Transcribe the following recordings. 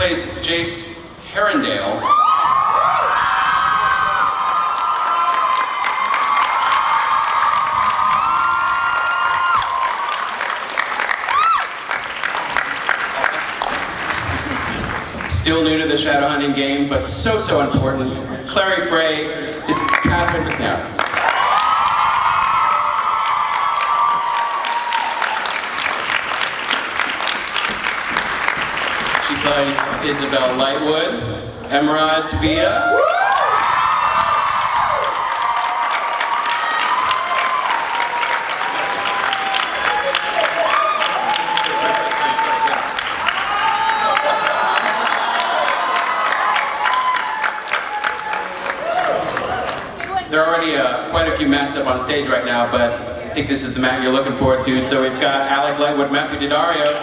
plays Jace Herondale. Still new to the shadow hunting game, but so important. Clary Frey is Catherine McNair. She plays Isabel Lightwood, Emerald Tabia. There are already quite a few mats up on stage right now, but I think this is the mat you're looking forward to. So we've got Alec Lightwood, Matthew Daddario.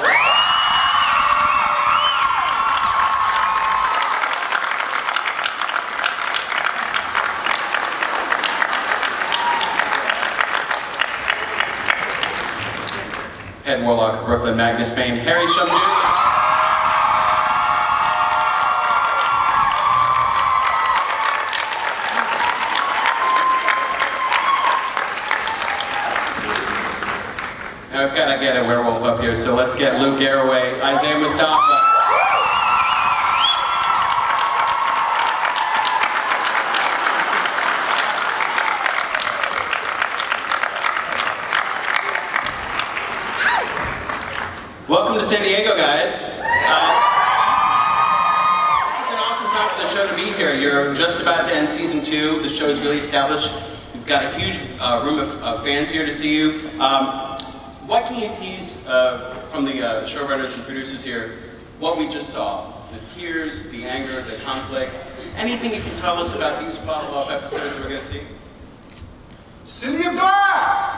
Head Warlock, Brooklyn Magnus Payne, Harry Shumdu. Now I've got to get a werewolf up here, so let's get Luke Garraway, Isaiah Mustafa. Welcome to San Diego, guys. This is an awesome time for the show to be here. You're just about to end season 2. The show is really established. We've got a huge room of fans here to see you. What can you tease from the showrunners and producers here, what we just saw? The tears, the anger, the conflict. Anything you can tell us about these follow-up episodes we're going to see? City of Glass!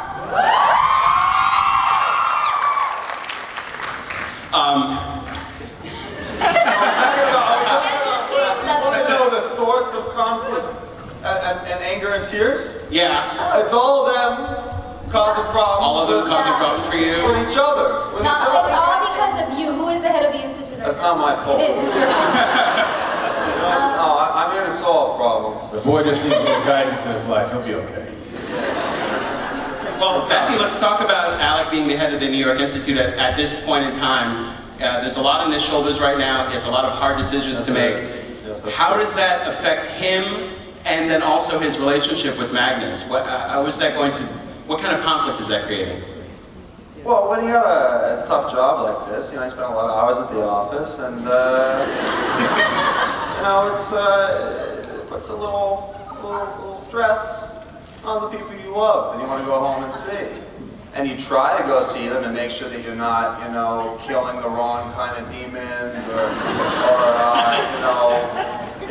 Want to know the source of conflict and anger and tears? Yeah. It's all of them causing problems. All of them causing problems for you? With each other. No, it's all because of you. Who is the head of the institute right That's now? not my fault. It is. It's your fault. No, I'm here to solve problems. The boy just needs a little guidance in his life. He'll be okay. Well, Becky, let's talk about Alec being the head of the New York Institute at this point in time. There's a lot on his shoulders right now. He has a lot of hard decisions to make. Yes, How does that affect him and then also his relationship with Magnus? How is that going to, what kind of conflict is that creating? Well, when you got a tough job like this, you know, you spend a lot of hours at the office, and you know, it puts a little stress on the people you love, and you want to go home and see. And you try to go see them and make sure that you're not, you know, killing the wrong kind of demons, or you know,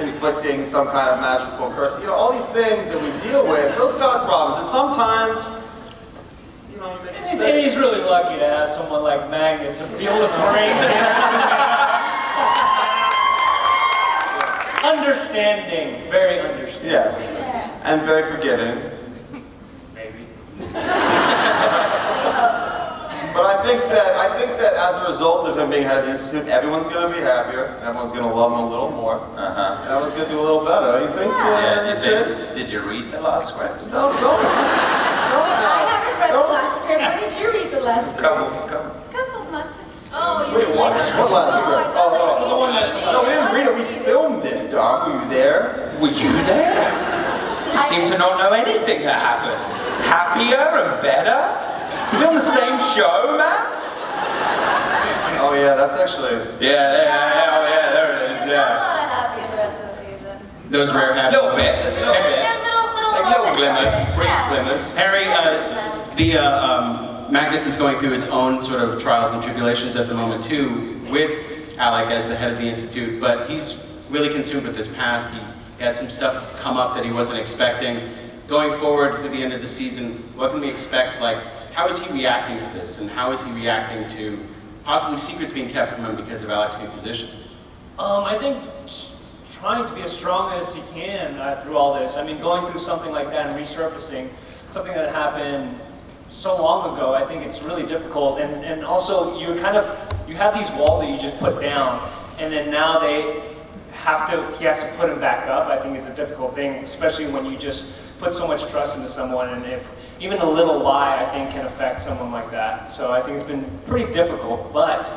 inflicting some kind of magical curse. You know, all these things that we deal with, those cause problems, and sometimes, you know, you make mistakes. And he's really lucky to have someone like Magnus to feel the brain. Understanding, very understanding. Yes, and very forgiving. Maybe. But I think that as a result of him being head of the institute, everyone's going to be happier. Everyone's going to love him a little more. And everyone's going to do a little better. Don't you think? Did you read the last script? No, don't. I haven't read the last script. When did you read the last script? Couple. Couple months ago. Oh, you Wait, what? What last script? the one that's No, we didn't read it. We filmed it, Dom. Were you there? Were you there? You seem to not know anything that happened. Happier and better? We're on the same show, Matt? Oh yeah, that's actually. Yeah, there it is, There's not a lot of happy in the rest of the season. Those rare A habits. little bit. There's little Like little glimmers, brief glimmers. Harry, Magnus is going through his own sort of trials and tribulations at the moment too, with Alec as the head of the Institute, but he's really consumed with his past. He had some stuff come up that he wasn't expecting. Going forward to the end of the season, what can we expect? Like, how is he reacting to this, and how is he reacting to possibly secrets being kept from him because of Alec's new position? I think trying to be as strong as he can through all this. I mean, going through something like that and resurfacing something that happened so long ago, I think it's really difficult. And also, you have these walls that you just put down, and then now he has to put him back up. I think it's a difficult thing, especially when you just put so much trust into someone, and if even a little lie, I think, can affect someone like that. So I think it's been pretty difficult, but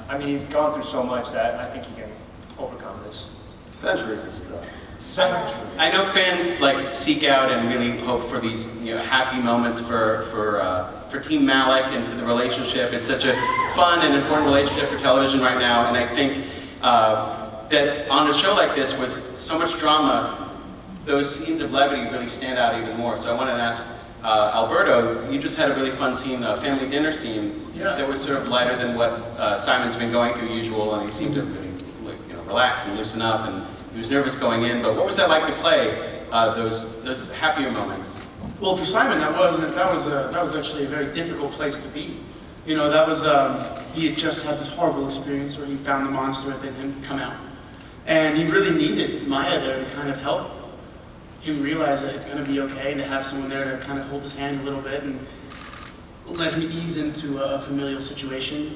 I mean, he's gone through so much that I think he can overcome this. Centuries of stuff. Centuries. I know fans like seek out and really hope for these happy moments for Team Malik and for the relationship. It's such a fun and important relationship for television right now, and I think that on a show like this with so much drama, those scenes of levity really stand out even more. So I wanted to ask Alberto, you just had a really fun scene, a family dinner scene, that was sort of lighter than what Simon's been going through usual, and he seemed to really relax and loosen up, and he was nervous going in. But what was that like to play those happier moments? Well, for Simon, that was actually a very difficult place to be. That was he had just had this horrible experience where he found the monster within him come out, and he really needed Maya there to kind of help him realize that it's going to be okay, and to have someone there to kind of hold his hand a little bit and let him ease into a familial situation.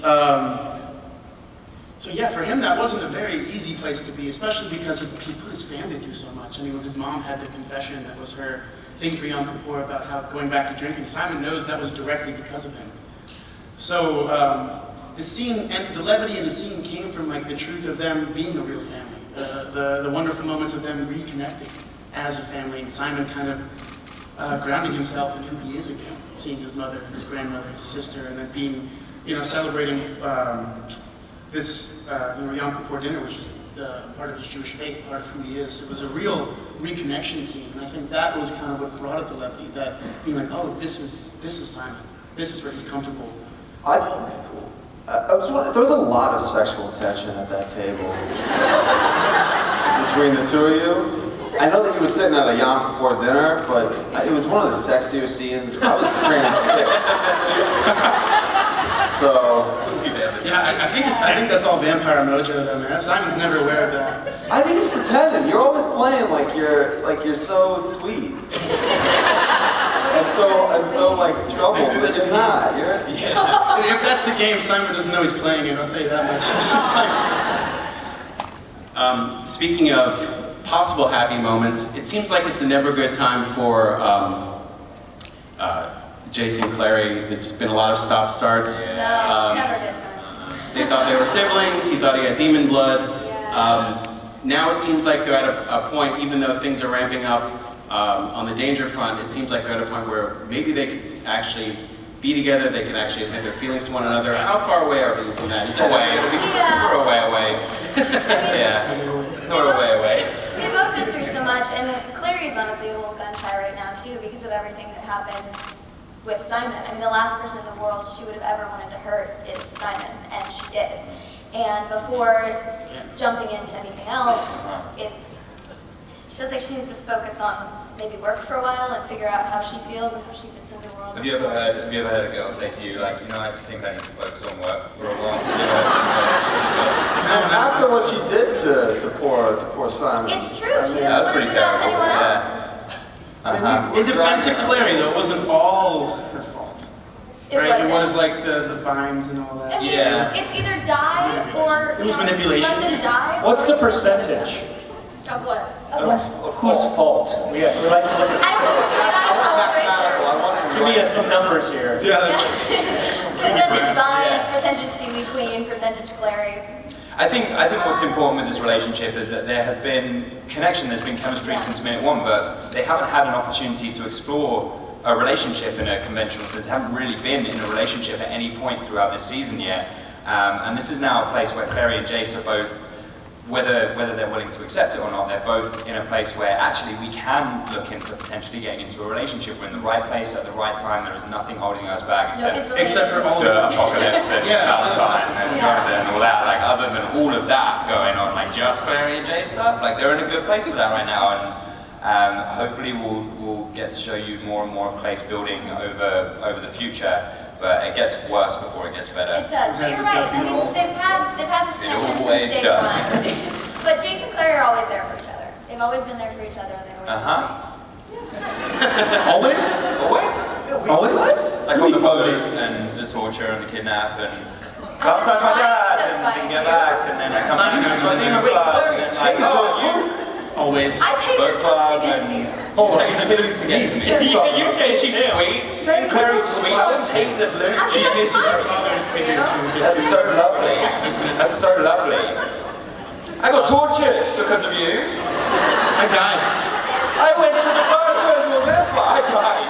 So yeah, for him that wasn't a very easy place to be, especially because he put his family through so much. I mean, when his mom had the confession that was her thing for Yom Kippur about how going back to drinking, Simon knows that was directly because of him. So the scene, and the levity in the scene came from like the truth of them being a real family, the wonderful moments of them reconnecting as a family, and Simon kind of grounding himself in who he is again, seeing his mother, his grandmother, his sister, and then being, celebrating this, Yom Kippur dinner, which is part of his Jewish faith, part of who he is. It was a real reconnection scene, and I think that was kind of what brought it the levity, that being like, oh, this is Simon, this is where he's comfortable. Okay, cool. There was a lot of sexual tension at that table between the two of you. I know that you were sitting at a Yom Kippur dinner, but it was one of the sexier scenes. I was transfixed. So. Yeah, I think that's all vampire mojo though, man. Simon's never aware of that. I think he's pretending. You're always playing like you're so sweet. and so like trouble, but you're not. If that's the game, Simon doesn't know he's playing it, I'll tell you that much. It's just like... Speaking of possible happy moments, it seems like it's a never good time for Jason Clary. There's been a lot of stop-starts. No, never good time. They thought they were siblings, he thought he had demon blood. Yeah. Now it seems like they're at a point, even though things are ramping up on the danger front, it seems like they're at a point where maybe they could actually be together, they could actually admit their feelings to one another. How far away are we from that? Is that We're away. Yeah. We're away. They've both been through so much, and Clary is honestly a little gun-shy right now too, because of everything that happened with Simon. I mean, the last person in the world she would have ever wanted to hurt is Simon, and she did. And before jumping into anything else, she feels like she needs to focus on maybe work for a while and figure out how she feels and how she fits into the world. Have you ever heard a girl say to you, like, I just think I need to focus on work for a while? And after what she did to poor Simon. It's true. She that was doesn't want to pretty do that to terrible. anyone else. Yeah. In defense of Clary, though, it wasn't all her fault. It Right? wasn't. It was like the vines and all I that. mean, Yeah. it's either die or It was manipulation. let them die. What's or- the percentage Of what? Of of what? whose fault? We like to look at I don't know. Mathematical, I want it Give me some numbers here. Yeah, that's Percentage vines, percentage Sealy Queen, percentage Clary. I think what's important with this relationship is that there has been connection, there's been chemistry since minute one, but they haven't had an opportunity to explore a relationship in a conventional sense. They haven't really been in a relationship at any point throughout this season yet. And this is now a place where Clary and Jace are both, whether they're willing to accept it or not, they're both in a place where actually we can look into potentially getting into a relationship. We're in the right place at the right time. There is nothing holding us back except for all the apocalypse and Yeah. Valentine and Yeah. and all that. Like, other than all of that going on, like just Clary and Jay stuff, like they're in a good place with that right now. And hopefully we'll get to show you more and more of Clay's building over the future. But it gets worse before it gets better. It does, but you're right. I mean, they've had this connection always since day does. one. But Jace and Claire are always there for each other. They've always been there for each other. They always Always? Always? Always? Like on the boat and the torture and the kidnap and... Can't touch my dad! to and find get you. back, and then I come back and go to the demon Wait, club, Claire, and then take like, us oh, on. you Always. I taste book it club, to get to and you. hold on, to get to me. Yeah, you taste She's it. sweet. Clary's sweet. She tastes it, Luke. I'm She gonna tastes find it. it for you. That's so lovely. That's so lovely. I got tortured because of you. I died. I went to the bar to a vampire. I died.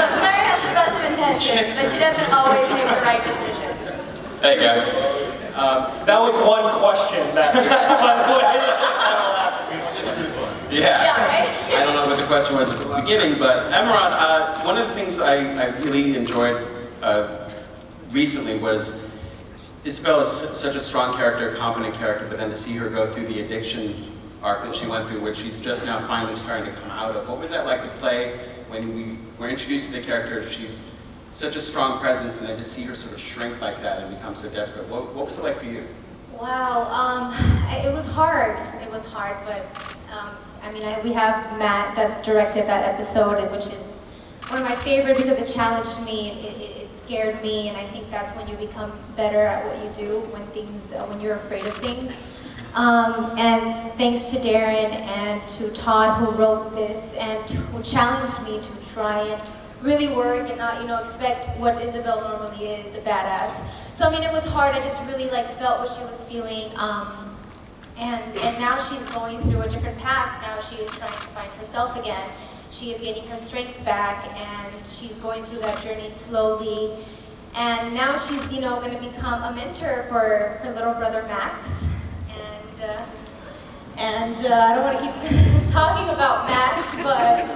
So Claire has the best of intentions, but she doesn't always make the right decision. There you go. That was one question that, by the way. Yeah. Yeah, right? I don't know what the question was at the beginning, but Emerald, one of the things I really enjoyed recently was Isabel is such a strong character, confident character, but then to see her go through the addiction arc that she went through, which she's just now finally starting to come out of. What was that like to play when we were introduced to the character? She's such a strong presence, and then to see her sort of shrink like that and become so desperate. What was it like for you? Wow, it was hard. It was hard, but I mean, we have Matt that directed that episode, which is one of my favorite because it challenged me. It scared me, and I think that's when you become better at what you do when you're afraid of things. And thanks to Darren and to Todd who wrote this and who challenged me to try and really work and not, expect what Isabel normally is, a badass. So I mean, it was hard. I just really felt what she was feeling. And now she's going through a different path. Now she is trying to find herself again. She is getting her strength back, and she's going through that journey slowly. And now she's, going to become a mentor for her little brother Max. And I don't want to keep talking about Max, but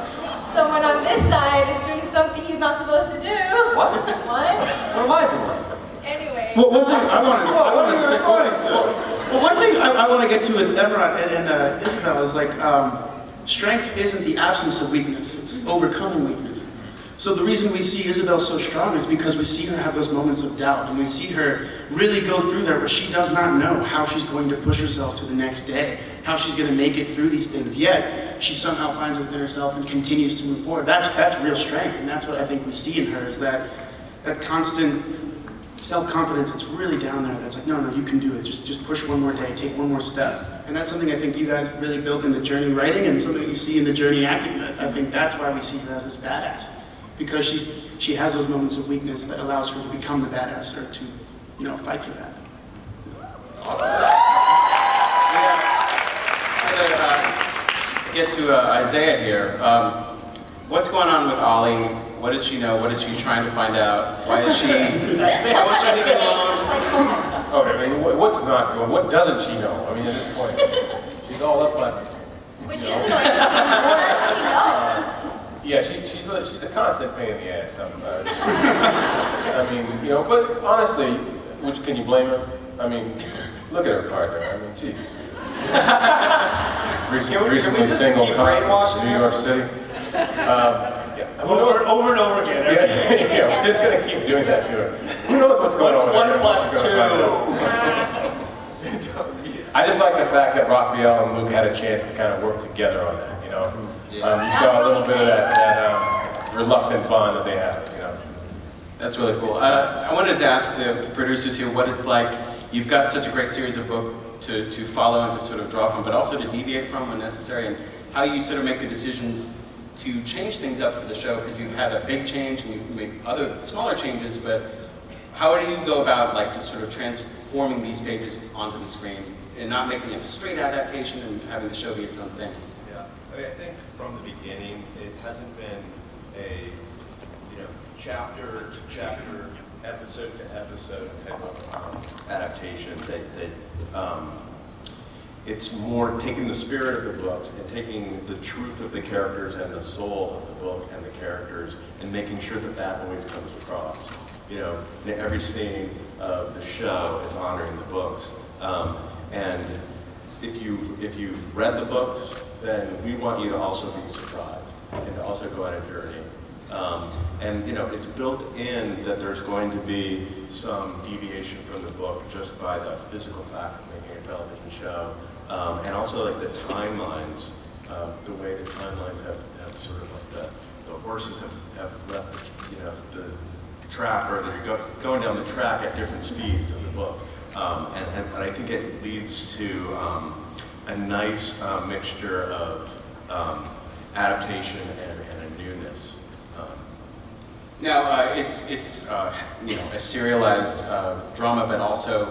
someone on this side is doing something he's not supposed to do. What? What? What am I doing? Anyway. Well, one thing I want to stick going with. Well, one thing I want to get to with Emerald and Isabel is strength isn't the absence of weakness; it's overcoming weakness. So the reason we see Isabel so strong is because we see her have those moments of doubt, and we see her really go through there where she does not know how she's going to push herself to the next day, how she's going to make it through these things. Yet she somehow finds it within herself and continues to move forward. That's real strength, and that's what I think we see in her is that constant self-confidence. It's really down there. That's no, you can do it. Just push one more day, take one more step. And that's something I think you guys really built in the journey writing and something you see in the journey acting. I think that's why we see her as this badass. Because she has those moments of weakness that allows her to become the badass or to, fight for that. Awesome. Get to Isaiah here. What's going on with Ollie? What does she know? What is she trying to find out? Why is she? What's she doing wrong? Okay, I mean, what's not going? What doesn't she know? I mean, at this point, she's all up on. Which she doesn't know anything. What does she know? Yeah, she's a constant pain in the ass. I mean, but honestly, can you blame her? I mean, look at her partner. I mean, jeez. Recently single, keep brainwashing New her? York City. Over and over again. Yeah, we're just gonna keep doing that to her. Who knows what's going on? What's 1 with her? plus 2? I just like the fact that Raphael and Luke had a chance to kind of work together on that. You saw a little bit of that reluctant bond that they have. That's really cool. I wanted to ask the producers here what it's like. You've got such a great series of books to follow and to sort of draw from, but also to deviate from when necessary, and how you sort of make the decisions to change things up for the show, because you've had a big change and you've made other smaller changes, but how do you go about just sort of transforming these pages onto the screen and not making it a straight adaptation and having the show be its own thing? Yeah, I think from the beginning, it hasn't been a chapter to chapter, episode to episode type of adaptation. It's more taking the spirit of the books and taking the truth of the characters and the soul of the book and the characters and making sure that always comes across. In every scene of the show, it's honoring the books. And if you've read the books, then we want you to also be surprised and to also go on a journey. It's built in that there's going to be some deviation from the book just by the physical fact of making a television show. And also the timelines the way the timelines have sort of like the horses have left, the track, or they're going down the track at different speeds in the book. And I think it leads to a nice mixture of adaptation and a newness. Now, it's a serialized drama, but also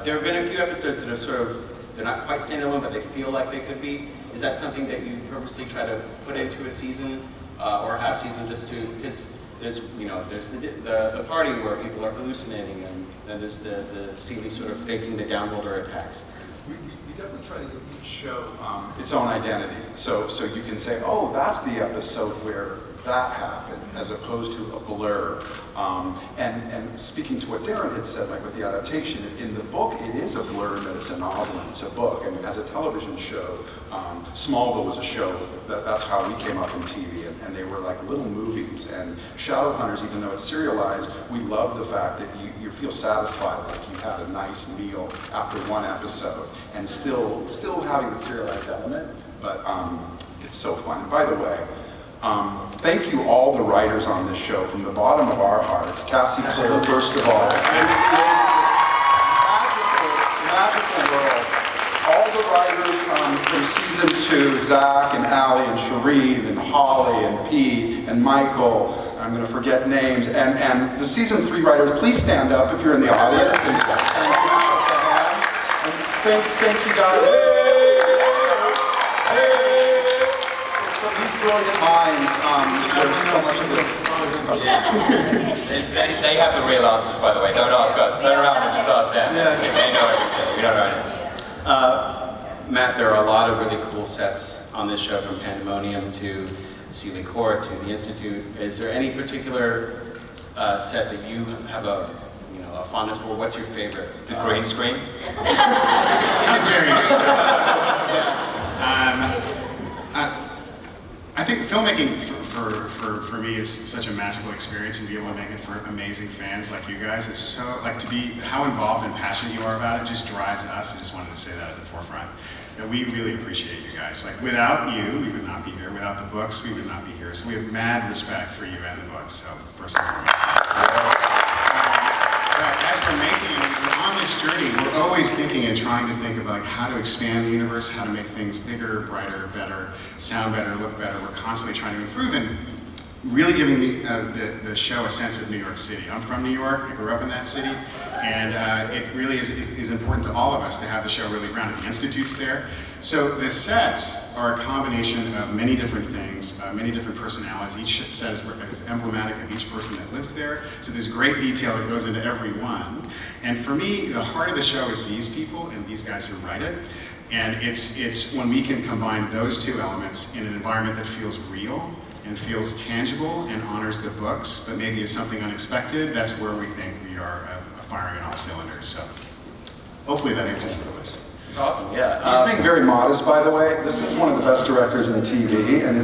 there have been a few episodes that are sort of, they're not quite standalone, but they feel like they could be. Is that something that you purposely try to put into a season or a half season, just to, because there's the party where people are hallucinating, and then there's the Seeley sort of faking the downloader attacks. We definitely try to give each show its own identity. So you can say, oh, that's the episode where that happened, as opposed to a blur. And speaking to what Darren had said, like with the adaptation, in the book, it is a blur that it's a novel and it's a book. And as a television show, Smallville was a show, that's how we came up in TV, and they were like little movies. And Shadowhunters, even though it's serialized, we love the fact that you feel satisfied, like you had a nice meal after one episode, and still having the serialized element, but it's so fun. And by the way, thank you all the writers on this show from the bottom of our hearts. Cassie Clare, first of all, and magical world. All the writers from season 2, Zach and Allie and Shereen and Holly and Pete and Michael, I'm going to forget names, and the season 3 writers, please stand up if you're in the audience. And thank you guys. These brilliant minds, there's so much of this. They have the real answers, by the way. Don't ask us. Turn around and just ask them. They know everything. We don't know anything. Matt, there are a lot of really cool sets on this show, from Pandemonium to Seeley Court to the Institute. Is there any particular set that you have a fondness for? What's your favorite? The green screen? How dare you? I think filmmaking for me is such a magical experience, and be able to make it for amazing fans like you guys is so, like, to be how involved and passionate you are about it just drives us. I just wanted to say that at the forefront. We really appreciate you guys. Like, without you, we would not be here. Without the books, we would not be here. So we have mad respect for you and the books. So first and foremost. As we're on this journey, we're always thinking and trying to think about how to expand the universe, how to make things bigger, brighter, better, sound better, look better. We're constantly trying to improve and really giving the show a sense of New York City. I'm from New York, I grew up in that city, and it really is important to all of us to have the show really grounded. The Institute's there. So the sets are a combination of many different things, many different personalities. Each set is emblematic of each person that lives there. So there's great detail that goes into every one. And for me, the heart of the show is these people and these guys who write it. And it's when we can combine those two elements in an environment that feels real and feels tangible and honors the books, but maybe is something unexpected, that's where we think we are firing on all cylinders. So hopefully that answers the question. It's awesome, yeah. He's being very modest, by the way. This is one of the best directors in TV, and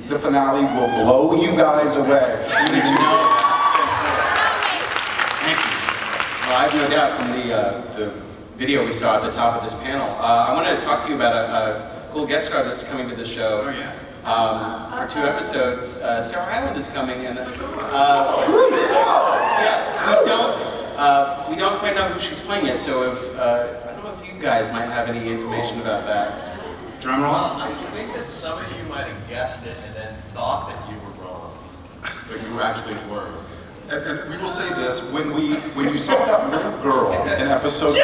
the finale will blow you guys away. Thank you. Well, I have no doubt from the video we saw at the top of this panel. I wanted to talk to you about a cool guest star that's coming to the show. Oh, yeah. For 2 episodes. Sarah Hyland is coming, and we don't quite know who she's playing yet. So I don't know if you guys might have any information about that. Drum roll. Well, I think that some of you might have guessed it and then thought that you were wrong, but you actually weren't. And we will say this, when you saw that little girl in episode 14,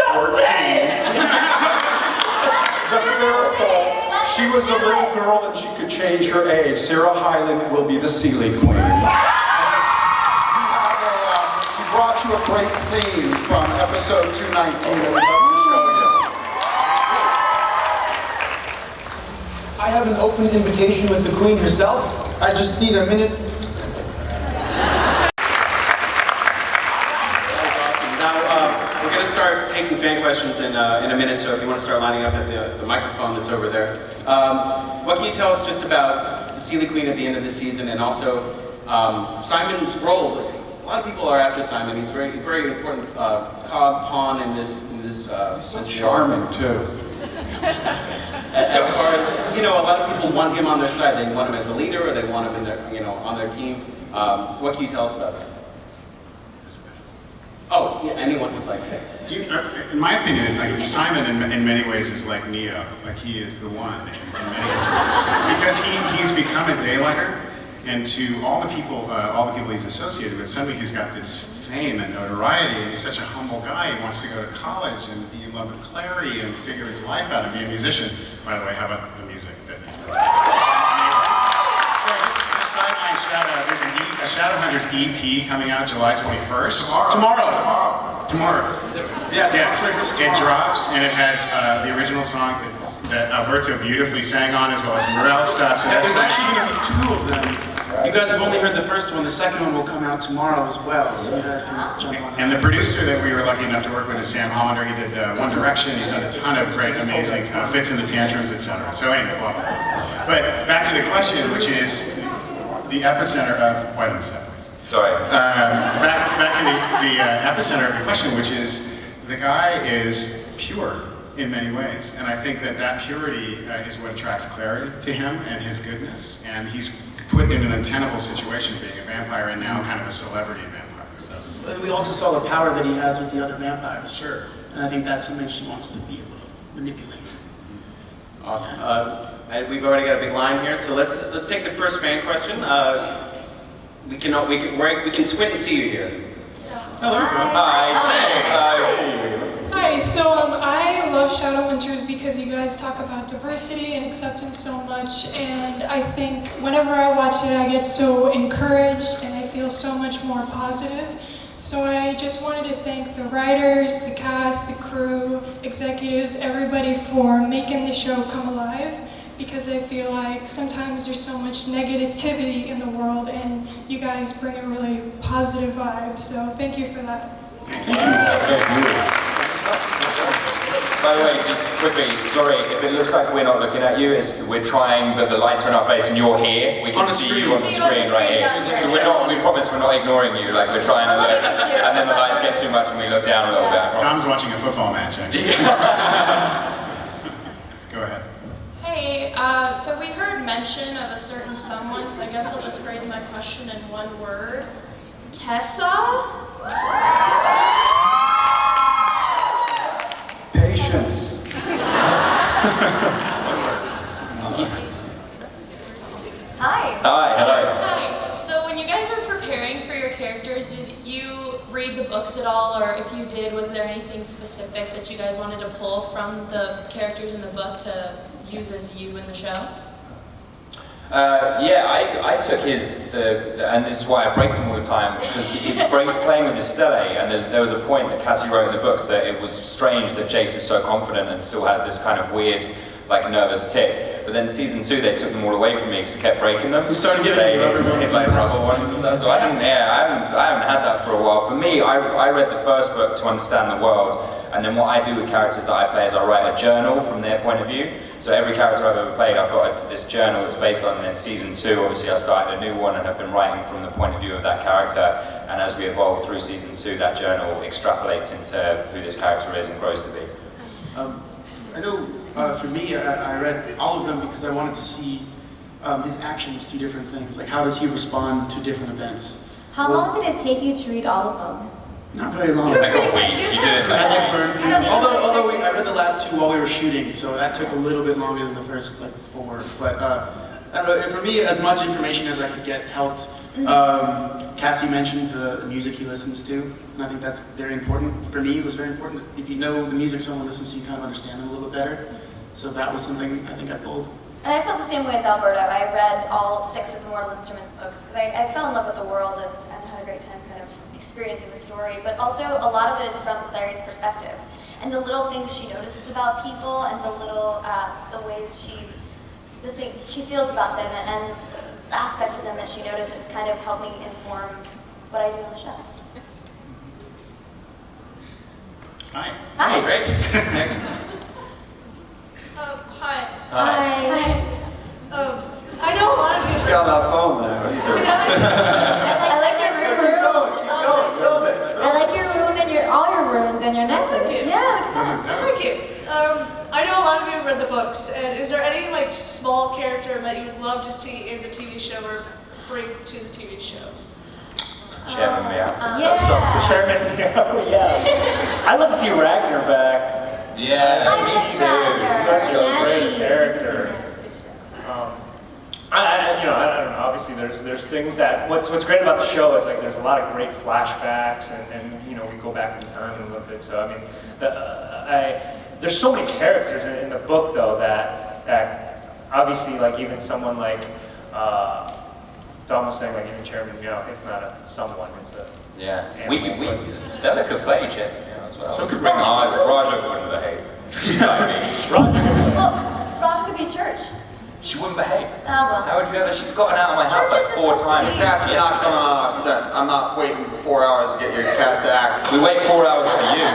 the fearful, she was a little girl and she could change her age. Sarah Hyland will be the Seeley Queen. We brought you a great scene from episode 219 that we'd love to show you. I have an open invitation with the Queen herself. I just need a minute. We're going to start taking fan questions in a minute, so if you want to start lining up at the microphone that's over there. What can you tell us just about the Seeley Queen at the end of this season, and also Simon's role? A lot of people are after Simon. He's very important cog pawn in this. He's so charming too. As far as, you know, a lot of people want him on their side. They want him as a leader, or they want him in their, you know, on their team. What can you tell us about that? Oh, yeah, anyone who'd like to. In my opinion, like Simon in many ways is like Neo, like he is the one in many instances, because he's become a daylighter, and to all the people he's associated with, suddenly he's got this fame and notoriety, and he's such a humble guy. He wants to go to college and be in love with Clary and figure his life out and be a musician. By the way, how about the music that he's playing? So just sideline shout out, there's a Shadowhunters EP coming out July 21st. Tomorrow. Yes. It drops, and it has the original songs that Alberto beautifully sang on, as well as some Morel stuff. So There's actually going to be 2 of them. You guys have only heard the first one. The second one will come out tomorrow as well, so you guys can jump on that. And the producer that we were lucky enough to work with is Sam Hollander. He did One Direction. He's done a ton of great, amazing Fits in the Tantrums, etc. So anyway, well, but back to the question, which is the epicenter of White on the Set. Sorry. Back to the epicenter of the question, which is the guy is pure in many ways, and I think that purity is what attracts Clary to him and his goodness, and he's put in an untenable situation being a vampire and now kind of a celebrity vampire. So. But we also saw the power that he has with the other vampires, sure, and I think that's something she wants to be able to manipulate. Awesome. And we've already got a big line here, so let's take the first fan question. We can squint and see you here. Hello. Hi, so I love Shadowhunters because you guys talk about diversity and acceptance so much, and I think whenever I watch it I get so encouraged and I feel so much more positive. So I just wanted to thank the writers, the cast, the crew, executives, everybody for making the show come alive, because I feel like sometimes there's so much negativity in the world and you guys bring a really positive vibe, so thank you for that. By the way, just quickly, sorry, if it looks like we're not looking at you, we're trying, but the lights are in our face and you're here. We can see you on the screen right here. So we promise we're not ignoring you, like we're trying to look, and then the lights get too much and we look down a little bit. Tom's watching a football match, actually. Go ahead. Hey, so we heard mention of a certain someone, so I guess I'll just phrase my question in one word. Tessa? Patience. Hi. Hi, hello. Hi. So when you guys were preparing for your characters, did you read the books at all, or if you did, was there anything specific that you guys wanted to pull from the characters in the book to use as you in the show? I took and this is why I break them all the time, because playing with the Stellae, and there was a point that Cassie wrote in the books that it was strange that Jace is so confident and still has this kind of weird, like, nervous tick. But then season 2, they took them all away from me because I kept breaking them. You started getting rubber ones. Like rubber ones and stuff. So I haven't had that for a while. For me, I read the first book to understand the world, and then what I do with characters that I play is I write a journal from their point of view. So every character I've ever played, I've got this journal that's based on, and in season 2, obviously I started a new one and have been writing from the point of view of that character. And as we evolve through season 2, that journal extrapolates into who this character is and grows to be. I know for me, I read all of them because I wanted to see his actions to different things. Like, how does he respond to different events? How long did it take you to read all of them? Not very long. Like a week. You did it I like burned through them. I Although I read the last 2 while we were shooting, so that took a little bit longer than the first 4. But I don't know. For me, as much information as I could get helped. Cassie mentioned the music he listens to, and I think that's very important. For me, it was very important. If you know the music someone listens to, you kind of understand them a little bit better. So that was something I think I pulled. And I felt the same way as Alberto. I read all 6 of the Mortal Instruments books because I fell in love with the world and had a great time kind of experiencing the story. But also, a lot of it is from Clary's perspective. And the little things she notices about people and the little, the ways she feels about them and the aspects of them that she notices kind of help me inform what I do on the show. Hi. Hi. Great. Next. Hi. Hi. I know a lot of you. She's got that phone there. I like your room. I like your room and all your rooms and your necklace. Thank you. Yeah. Thank you. I know a lot of you read the books, and is there any like small character that you would love to see in the TV show or bring to the TV show? Chairman Meow. Yeah. Chairman Meow, yeah. I'd love to see Ragnar back. Yeah, I me miss too. Ragnar. Such a great Nancy. character. I don't know. Obviously, there's things that what's great about the show is like there's a lot of great flashbacks, and you know we go back in time a little bit. So I mean, there's so many characters in the book though that obviously like even someone like Dom was saying like even Chairman Meow, it's not a someone, it's a Yeah. animal, but- Stella could play Chairman Meow as well. So could Raja. Raja wouldn't behave. She's like me. Well, Raja could be church. She wouldn't behave. Oh, well. How would you ever? She's gotten out of my house Church like is 4 supposed to times. be- Cat's not gonna set. I'm not waiting 4 hours to get your cat's to act. We wait 4 hours for you.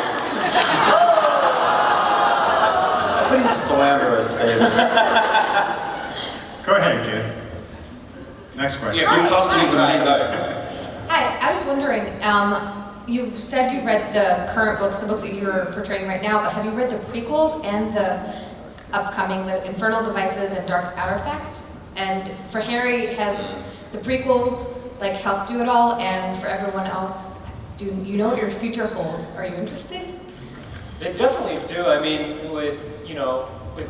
Pretty slanderous statement. Go ahead, kid. Next question. Yeah, your costume's amazing. Hi, I was wondering, you've said you've read the current books, the books that you're portraying right now, but have you read the prequels and the upcoming, the Infernal Devices and Dark Artifacts? And for Harry, has the prequels like helped you at all? And for everyone else, do you know what your future holds? Are you interested? They definitely do. I mean, with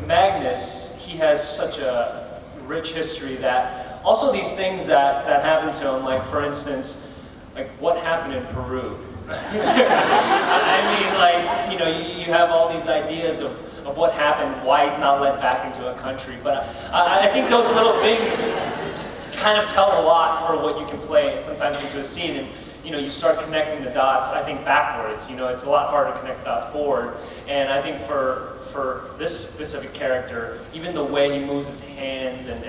Magnus, he has such a rich history that also these things that happened to him, like for instance, like what happened in Peru. I mean, like, you know, you have all these ideas of what happened, why he's not let back into a country. But I think those little things kind of tell a lot for what you can play sometimes into a scene. And, you know, you start connecting the dots, I think, backwards. You know, it's a lot harder to connect the dots forward. And I think for this specific character, even the way he moves his hands and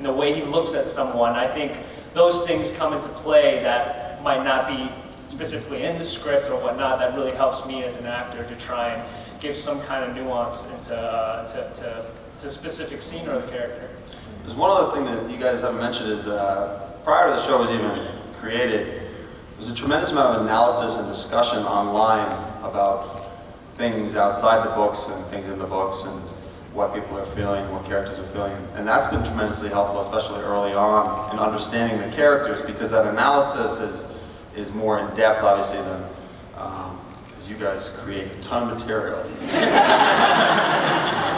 the way he looks at someone, I think those things come into play that might not be specifically in the script or whatnot. That really helps me as an actor to try and give some kind of nuance into to a specific scene or the character. There's one other thing that you guys haven't mentioned is prior to the show was even created, there's a tremendous amount of analysis and discussion online about things outside the books and things in the books and what people are feeling, what characters are feeling. And that's been tremendously helpful, especially early on in understanding the characters, because that analysis is more in depth, obviously, than because you guys create a ton of material.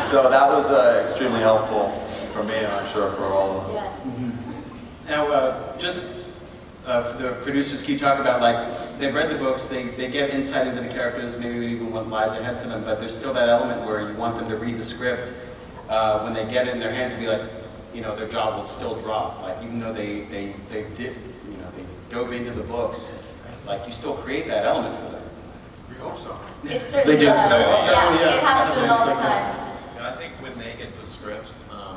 So that was extremely helpful for me, and I'm sure for all of them. Now, just for the producers keep talking about, like, they've read the books, they get insight into the characters, maybe even what lies ahead for them, but there's still that element where you want them to read the script. When they get it in their hands, be like, you know, their jaw will still drop. Like, even though they did, you know, they dove into the books, like, you still create that element for them. We hope so. It certainly They do. does. Yeah, Yeah. it happens to us all the time. I think when they get the scripts, I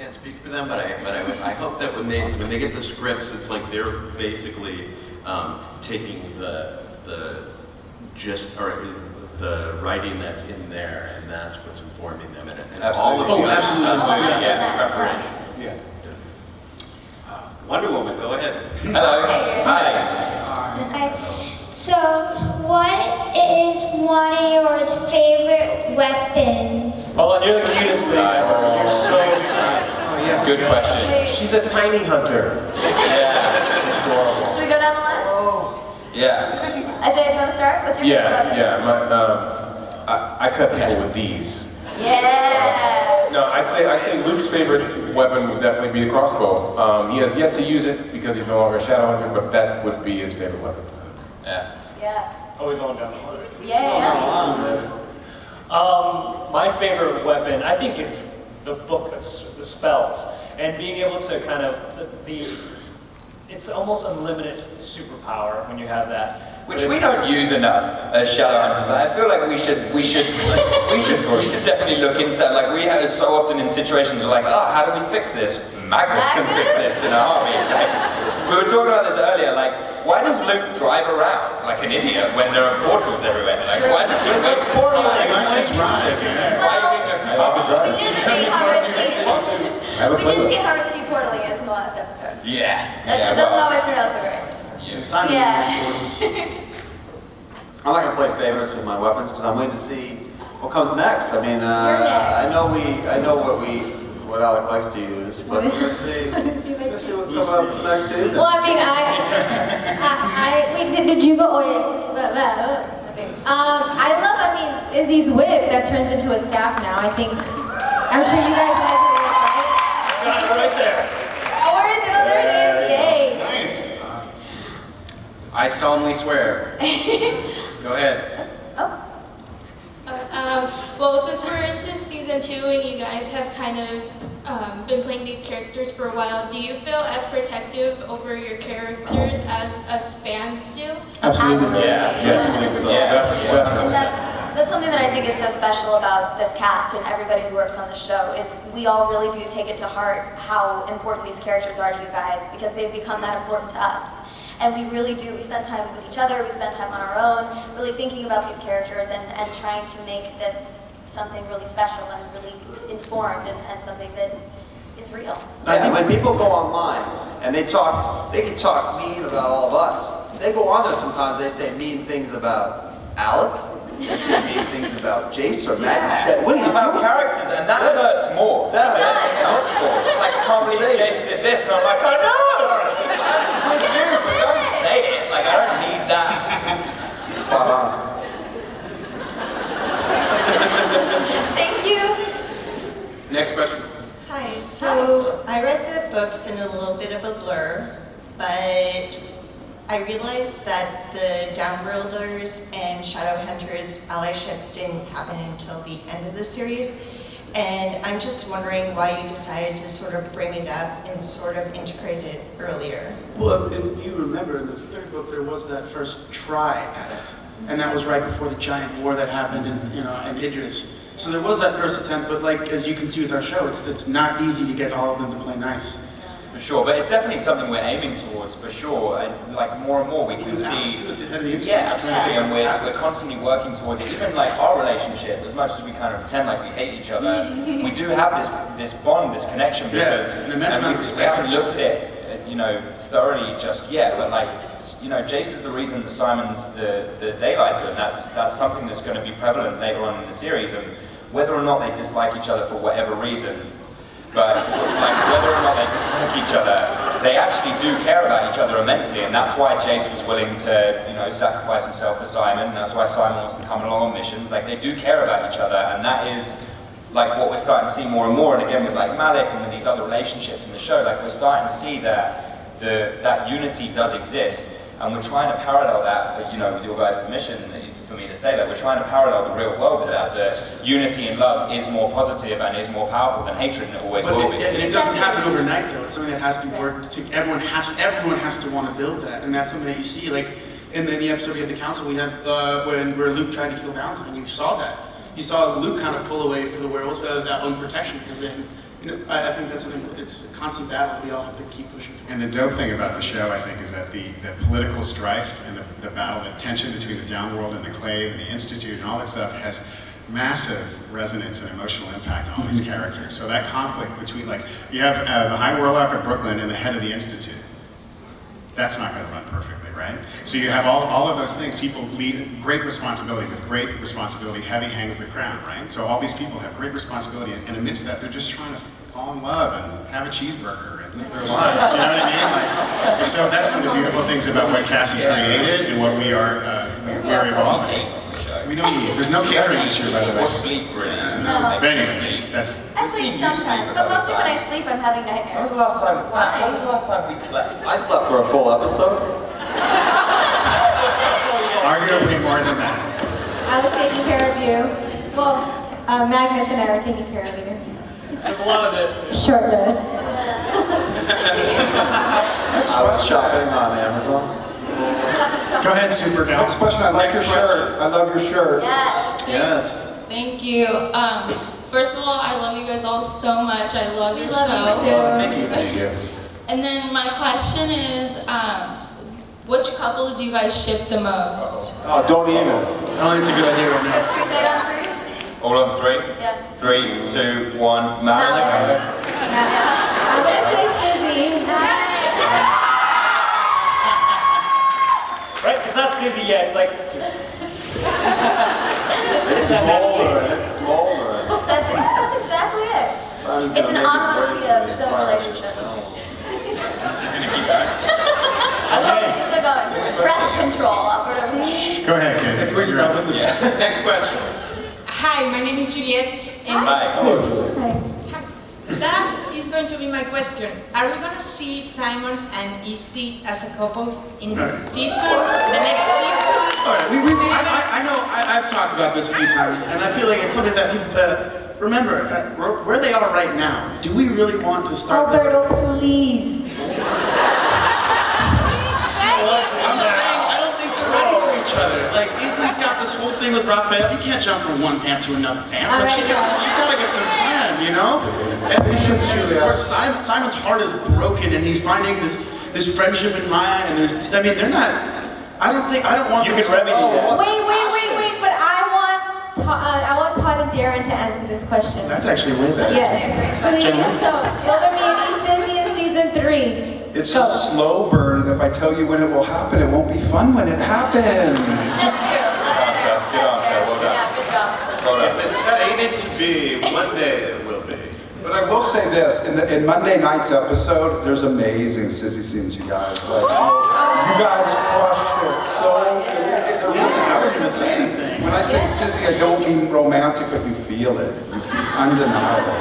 can't speak for them, but I hope that when they get the scripts, it's like they're basically taking the gist or the writing that's in there, and that's what's informing them. And all of Absolutely. you, Absolutely. yeah, preparation. Yeah. Wonder Woman, go ahead. Hello. Hi. Okay. So, what is one of your favorite weapons? Hold on, you're the cutest thing. You're so cute. Oh, yes. Good question. She's a tiny hunter. Yeah. Adorable. Should we go down the line? Yeah. Isaiah, do you want to start? What's your favorite weapon? I cut people with these. Yeah. No, I'd say Luke's favorite weapon would definitely be the crossbow. He has yet to use it because he's no longer a Shadowhunter, but that would be his favorite weapon. Yeah. Yeah. Are we going down the line? Yeah. My favorite weapon, I think, is the book, the spells, and being able to kind of it's almost unlimited superpower when you have that. Which we don't use enough as Shadowhunters. I feel like we should definitely look into that. Like, we have so often in situations where, like, oh, how do we fix this? Magnus can fix this in a heartbeat. Like, we were talking about this earlier. Like, why does Luke drive around like an idiot when there are portals everywhere? Like, why does he waste his time? Well, we did see how risky portaling is in the last episode. Yeah. That doesn't always turn out so great. Yeah. I'm not gonna play favorites with my weapons because I'm waiting to see What comes next? I mean, I know what Alec likes to use, but let's see what's coming up next season. Well, I mean, wait, did you go? Oh, yeah. Okay. I mean, Izzy's whip that turns into a staff now. I'm sure you guys like it, right? Got it right there. Oh, where is it? Oh, there it is. Yay. Nice. I solemnly swear. Go ahead. Well, since we're into season 2 and you guys have kind of been playing these characters for a while, do you feel as protective over your characters as us fans do? Absolutely. That's something that I think is so special about this cast and everybody who works on the show is we all really do take it to heart how important these characters are to you guys because they've become that important to us. And we really do, we spend time with each other, we spend time on our own, really thinking about these characters and trying to make this something really special and really informed and something that is real. Yeah, when people go online and they can talk mean about all of us. They go on there sometimes, they say mean things about Alec, they say mean things about Jace or Matt. What are you about doing? characters, and that hurts more than anything else. Like, I can't believe Jace did this, and I'm like, I know! With you, but don't say it. Like, I don't need that. Spot on. Thank you. Next question. Hi, so I read the books in a little bit of a blur, but I realized that the Downworlders and Shadowhunters allyship didn't happen until the end of the series, and I'm just wondering why you decided to sort of bring it up and sort of integrate it earlier. Well, if you remember, in the third book, there was that first try at it, and that was right before the giant war that happened in Idris. So there was that first attempt, but like as you can see with our show, it's not easy to get all of them to play nice. For sure, but it's definitely something we're aiming towards, for sure. And like more and more we can see. Yeah, absolutely, and we're constantly working towards it. Even like our relationship, as much as we kind of pretend like we hate each other, we do have this bond, this connection because an immense amount of we respect. haven't looked at it, thoroughly just yet. But like, Jace is the reason that Simon's the daylighter, and that's something that's going to be prevalent later on in the series. And whether or not they dislike each other for whatever reason. But like whether or not they dislike each other, they actually do care about each other immensely, and that's why Jace was willing to, sacrifice himself for Simon. And that's why Simon wants to come along on missions. Like they do care about each other, and that is like what we're starting to see more and more. And again, with like Malik and with these other relationships in the show, like we're starting to see that that unity does exist, and we're trying to parallel that. With your guys' permission, for me to say that, we're trying to parallel the real world with that. That unity and love is more positive and is more powerful than hatred, and it always will be. And it doesn't happen overnight, though. It's something that has to be worked. Everyone has to want to build that, and that's something that you see. Like in the episode we had the council, we have where Luke tried to kill Valentine. You saw that. You saw Luke kind of pull away from the werewolves for that own protection, because then. I think that's something. It's a constant battle that we all have to keep pushing through. And the dope thing about the show, I think, is that the political strife and the battle, the tension between the Downworld and the Clave and the Institute and all that stuff has massive resonance and emotional impact on all these characters. So that conflict between, like, you have the High Warlock of Brooklyn and the head of the Institute. That's not going to run perfectly, right? So you have all of those things. People lead great responsibility. With great responsibility, heavy hangs the crown, right? So all these people have great responsibility, and amidst that, they're just trying to fall in love and have a cheeseburger and live their lives. You know what I mean? And so that's one of the beautiful things about what Cassie created and what we are evolving. We don't eat. There's no catering this year, by the way. Or sleep, really. No. But anyway, that's. I sleep sometimes, but mostly when I sleep, I'm having nightmares. When was the last time we slept? I slept for a full episode. Arguably more than that. I was taking care of you. Well, Magnus and I were taking care of you. There's a lot of this too. Short list. I was shopping on Amazon. Go ahead, Super Gal. Next question. I like your shirt. I love your shirt. Yes. Thank you. First of all, I love you guys all so much. I love your show. Thank you. And then my question is, which couple do you guys ship the most? Oh, don't even. I don't think it's a good idea right now. Should we say it on 3? All on 3? Yeah. 3, 2, 1. Malik. I'm gonna say Sizzy. Right? It's not Sizzy yet. It's like. It's smoldering. It's smoldering. That's exactly it. It's an onomatopoeia of its own relationship. I love it. It's like a breath control. Go ahead, kid. If we start with Next question. Hi, my name is Juliet. And Hi. Hello, Julie. that is going to be my question. Are we going to see Simon and Izzy as a couple in this season, the next season? All right, I know I've talked about this a few times, and I feel like it's something that people remember where they are right now. Do we really want to start? Alberto, please. I'm saying I don't think they're ready for each other. Like Izzy's got this whole thing with Raphael. You can't jump from one fam to another fam. Like, she's got to get some time, you know. And Simon's heart is broken, and he's finding this friendship in Maya, and they're not. I don't want. You can remedy that. Wait, but I want Todd and Darren to answer this question. That's actually way better. Yes, please. So, will there be any Cindy in season 3? It's a slow burn, and if I tell you when it will happen, it won't be fun when it happens. Good answer. Well done. If it's fated to be, one day it will be. But I will say this, in Monday night's episode, there's amazing sissy scenes, you guys. Like, you guys crushed it so good. I was gonna say anything. When I say sissy, I don't mean romantic, but you feel it. It's undeniable.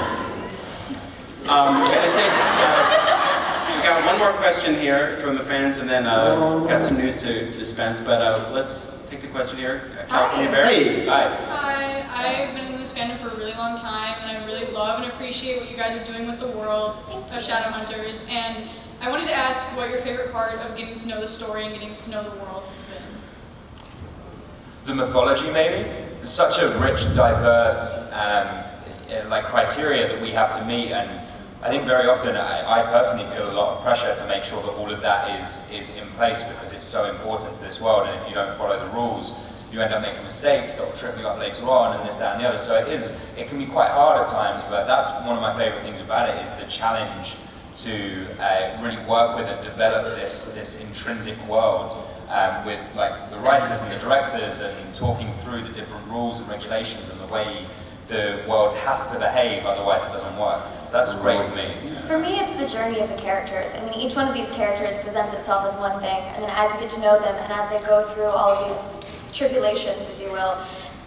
We got one more question here from the fans, and then got some news to dispense. But let's take the question here. California Bear. Hey. Hi. Hi, I've been in this fandom for a really long time, and I really love and appreciate what you guys are doing with the world of Shadowhunters. And I wanted to ask what your favorite part of getting to know the story and getting to know the world has been. The mythology, maybe. It's such a rich, diverse criteria that we have to meet, and I think very often I personally feel a lot of pressure to make sure that all of that is in place because it's so important to this world, and if you don't follow the rules, you end up making mistakes that will trip you up later on, and this, that, and the other. So it can be quite hard at times, but that's one of my favorite things about it is the challenge to really work with and develop this intrinsic world with like the writers and the directors and talking through the different rules and regulations and the way the world has to behave, otherwise it doesn't work. So that's great for me. For me, it's the journey of the characters. I mean, each one of these characters presents itself as one thing, and then as you get to know them, and as they go through all of these tribulations, if you will,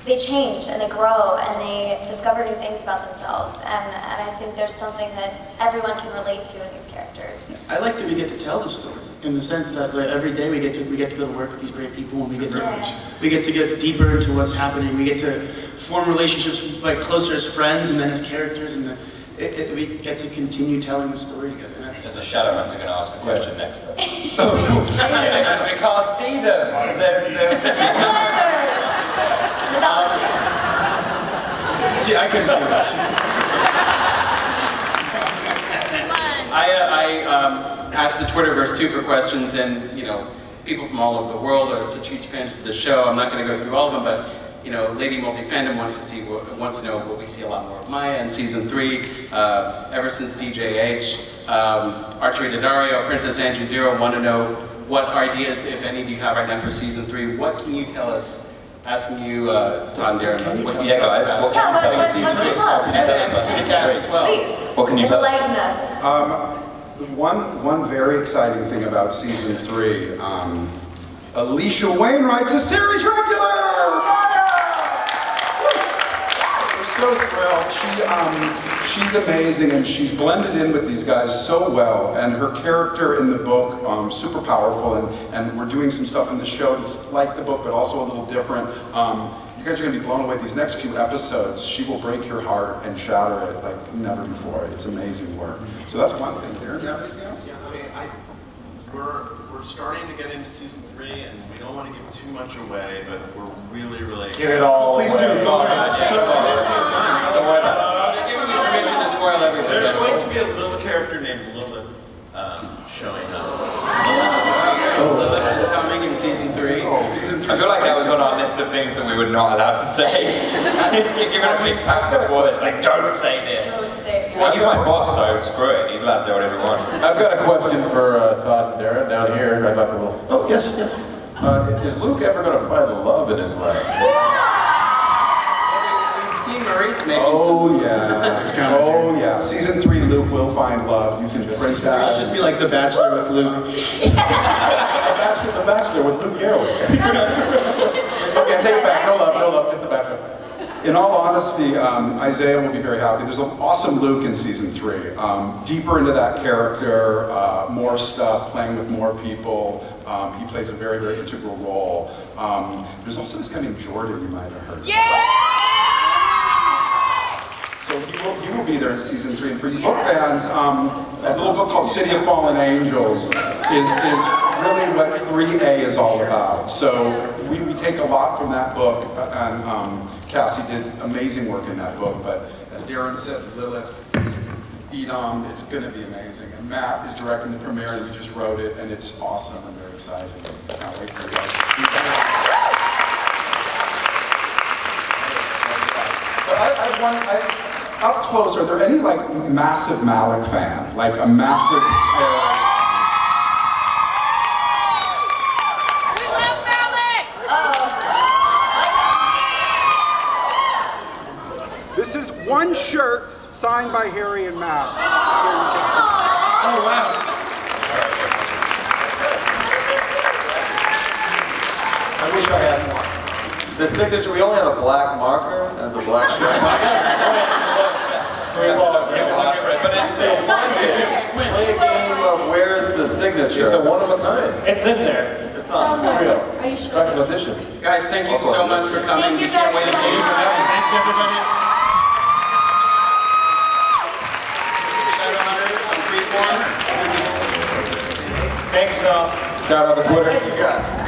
they change and they grow and they discover new things about themselves. And I think there's something that everyone can relate to in these characters. I like that we get to tell the story in the sense that every day we get to go to work with these great people, and we get to get deeper into what's happening. We get to form relationships like closer as friends and then as characters, and we get to continue telling the story together. There's a Shadowhunter going to ask a question next though. Oh, cool. We can't see them because they're See, I can see that. I asked the Twitterverse too for questions, and people from all over the world are such huge fans of the show. I'm not going to go through all of them, but Lady Multi-Fandom wants to know what we see a lot more of Maya in season 3. Ever since DJH, Archery Daddario, Princess Angie Zero want to know what ideas, if any, do you have right now for season 3? What can you tell us? Asking you, Todd and Darren, what can you tell us about season 3? What can you tell us about season 3? As well? Please. What can you tell us? Enlighten us. One very exciting thing about season 3, Alicia Wainwright's a series regular! We're so thrilled. She's amazing, and she's blended in with these guys so well, and her character in the book, super powerful, and we're doing some stuff in the show that's like the book, but also a little different. You guys are going to be blown away. These next few episodes, she will break your heart and shatter it like never before. It's amazing work. So that's one thing. Darren, you have anything else? Yeah, I mean, we're starting to get into season 3, and we don't want to give too much away, but we're really Give it all Please away. do. Go ahead. Give me permission to spoil everything. There's going to be a little character named Lilith showing up. Lilith is coming in season 3. I feel like that was on our list of things that we were not allowed to say. You're giving a big pack before it's like, don't say this. Well, he's my boss, so screw it. He's allowed to say whatever he wants. I've got a question for Todd and Darren down here. I'd like to. Oh, yes. Is Luke ever going to find love in his life? stories? Making Oh yeah, it's kind of. Oh yeah, season 3, Luke will find love. You can print that. Just be like The Bachelor with Luke. The Bachelor with Luke Garrett. Okay, take it back. No love, just The Bachelor. In all honesty, Isaiah will be very happy. There's an awesome Luke in season 3. Deeper into that character, more stuff, playing with more people. He plays a very, very integral role. There's also this guy named Jordan you might have heard. So he will be there in season 3. And for you book fans, a little book called City of Fallen Angels is really what 3A is all about. So we take a lot from that book, and Cassie did amazing work in that book. But as Darren said, Lilith, Edom, it's going to be amazing. And Matt is directing the premiere, and we just wrote it, and it's awesome. I'm very excited. I can't wait for you guys to see that. Up close, are there any like massive Malik fan? Like a massive... This is one shirt signed by Harry and Matt. Oh, wow. I wish I had more. The signature, we only have a black marker, and it's a black shirt. But it's still fun. Play a game of where's the signature. It's a one of a kind. It's in there. It's on. It's real. Are you sure? Special edition. Guys, thank you so much for coming. Thank you We can't guys wait to so meet you. much. Thanks, everybody. Shadowhunters on Freeform. Thanks, Shout out to Twitter. Thank you guys.